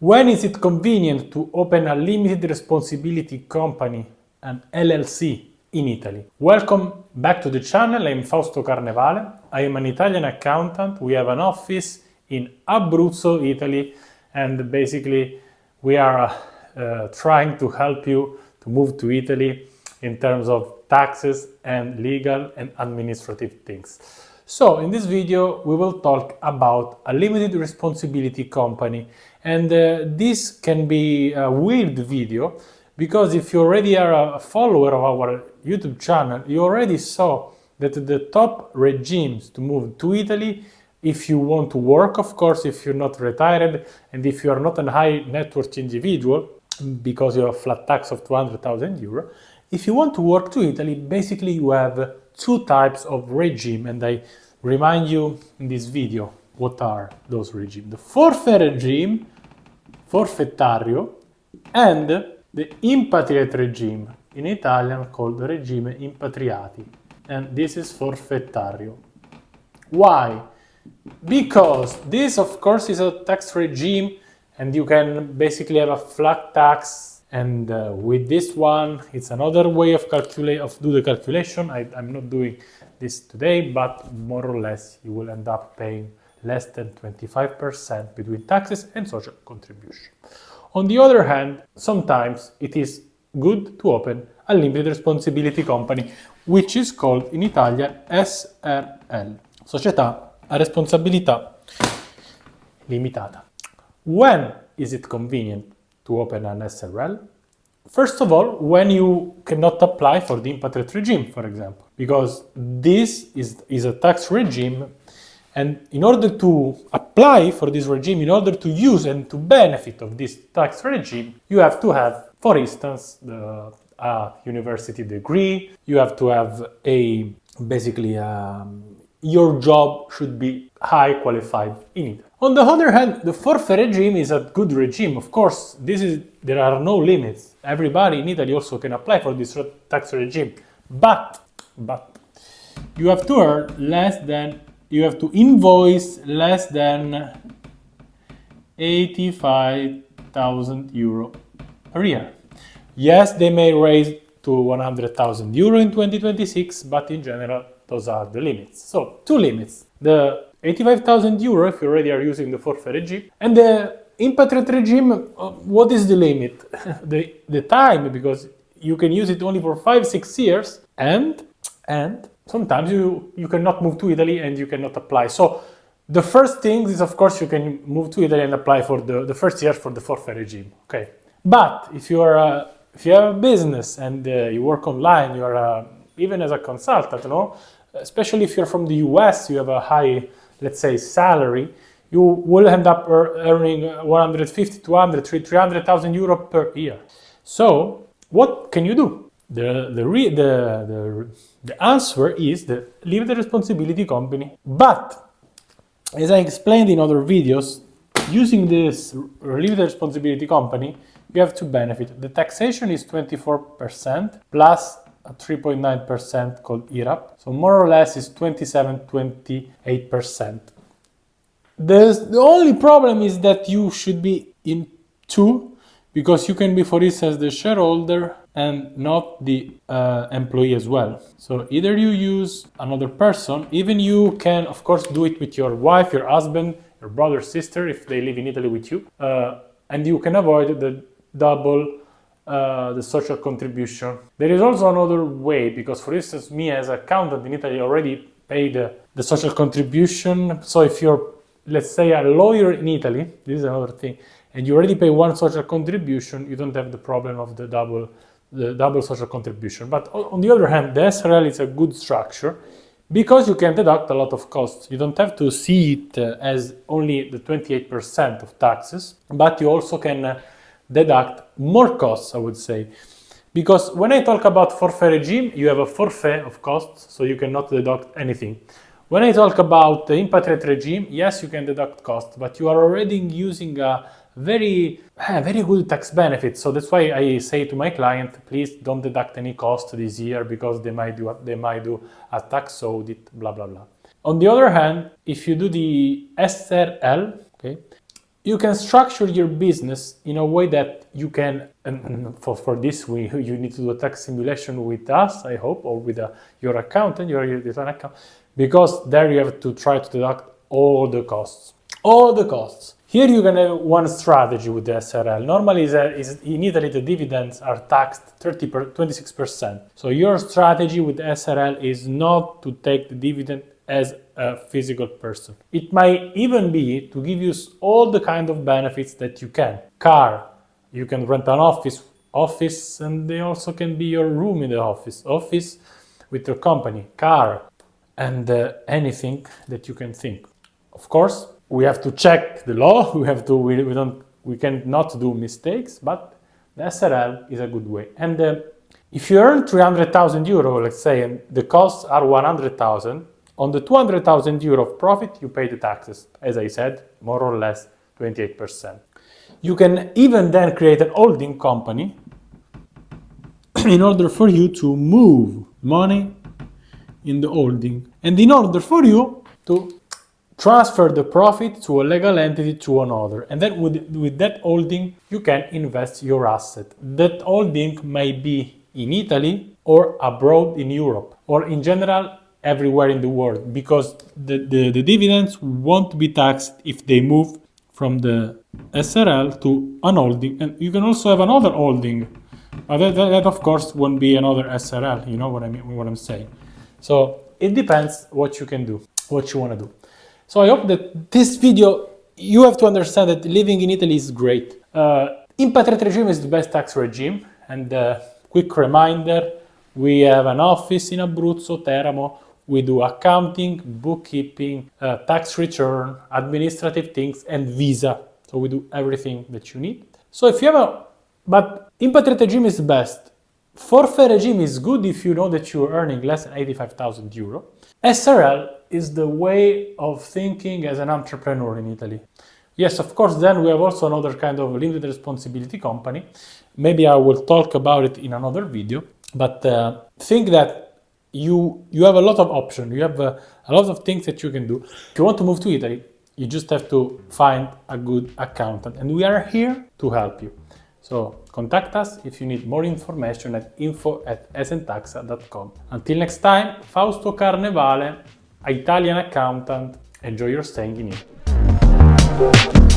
When is it convenient to open a limited responsibility company, an LLC, in Italy? Welcome back to the channel. I'm Fausto Carnevale. I am an Italian accountant. We have an office in Abruzzo, Italy, and basically we are trying to help you to move to Italy in terms of taxes and legal and administrative things. So in this video we will talk about a limited responsibility company, and this can be a weird video because if you already are a follower of our YouTube channel, you already saw that the top regimes to move to Italy, if you want to work, of course, if you're not retired and if you are not a high net worth individual because you have a flat tax of 200,000 euro, if you want to work to Italy, basically you have two types of regime, and I remind you in this video what are those regimes. The forfait regime, forfettario, and the impatriate regime, in Italian called regime impatriati, and this is forfettario. Why? Because this, of course, is a tax regime and you can basically have a flat tax, and with this one it's another way of do the calculation. I'm not doing this today, but more or less you will end up paying less than 25% between taxes and social contribution. On the other hand, sometimes it is good to open a limited responsibility company, which is called in Italian SRL, Società a Responsabilità Limitata. When is it convenient to open an SRL? First of all, when you cannot apply for the impatriate regime, for example, because this is a tax regime, and in order to apply for this regime, in order to use and to benefit of this tax regime, you have to have, for instance, a university degree, you have to have your job should be high qualified in Italy. On the other hand, the forfait regime is a good regime. Of course, there are no limits. Everybody in Italy also can apply for this tax regime. But you have to earn you have to invoice less than 85,000 euro per year. Yes, they may raise to 100,000 euro in 2026, but in general, those are the limits. So, two limits. The 85,000 euro if you already are using the forfait regime, and the impatriate regime, what is the limit? the time, because you can use it only for 5-6 years, and sometimes you cannot move to Italy and you cannot apply. So the first thing is, of course, you can move to Italy and apply for the first year for the forfait regime. Okay, but if you have a business and you work online, you are even as a consultant, especially if you're from the US, you have a high, let's say, salary, you will end up earning 150, 200, 300,000 euro per year. So what can you do? The answer is the limited responsibility company. But as I explained in other videos, using this limited responsibility company, you have to benefit. The taxation is 24% plus a 3.9% called IRAP. So more or less is 27-28%. The only problem is that you should be in two, because you can be, for instance, the shareholder and not the employee as well. So either you use another person, even you can, of course, do it with your wife, your husband, your brother, sister, if they live in Italy with you, and you can avoid the double the social contribution. There is also another way, because for instance, me as an accountant in Italy already paid the social contribution. So if you're, let's say, a lawyer in Italy, this is another thing, and you already pay one social contribution, you don't have the problem of the double social contribution. But on the other hand, the SRL is a good structure because you can deduct a lot of costs. You don't have to see it as only the 28% of taxes, but you also can deduct more costs, I would say. Because when I talk about forfait regime, you have a forfait of costs, so you cannot deduct anything. When I talk about the impatriate regime, yes, you can deduct costs, but you are already using a very good tax benefit. So that's why I say to my client, please don't deduct any cost this year because they might do a tax audit, blah blah blah. On the other hand, if you do the SRL, okay, you can structure your business in a way that you can, and for this you need to do a tax simulation with us, I hope, or with your accountant, your return account, because there you have to try to deduct all the costs. All the costs. Here you can have one strategy with the SRL. Normally in Italy the dividends are taxed 26%. So your strategy with the SRL is not to take the dividend as a physical person. It might even be to give you all the kind of benefits that you can. Car, you can rent an office, and they also can be your room in the office with your company, car, and anything that you can think. Of course, we have to check the law. We cannot do mistakes, but the SRL is a good way. And if you earn 300,000 euro, let's say, and the costs are 100,000, on the 200,000 euro of profit, you pay the taxes. As I said, more or less 28%. You can even then create an holding company in order for you to move money in the holding, and in order for you to transfer the profit to a legal entity to another. And then with that holding, you can invest your asset. That holding may be in Italy or abroad in Europe, or in general everywhere in the world, because the dividends won't be taxed if they move from the SRL to an holding. And you can also have another holding, but that of course won't be another SRL. You know what I mean, what I'm saying. So it depends what you can do, what you want to do. So I hope that this video, you have to understand that living in Italy is great. Impatriate regime is the best tax regime. And quick reminder, we have an office in Abruzzo, Teramo. We do accounting, bookkeeping, tax return, administrative things, and visa. So we do everything that you need. So if you have but impatriate regime is best. Forfait regime is good if you know that you're earning less than 85,000 euro. SRL is the way of thinking as an entrepreneur in Italy. Yes, of course, then we have also another kind of limited responsibility company. Maybe I will talk about it in another video, but think that you have a lot of options. You have a lot of things that you can do. If you want to move to Italy, you just have to find a good accountant, and we are here to help you. So contact us if you need more information at info@esentaxa.com. Until next time, Fausto Carnevale, Italian accountant. Enjoy your staying in Italy.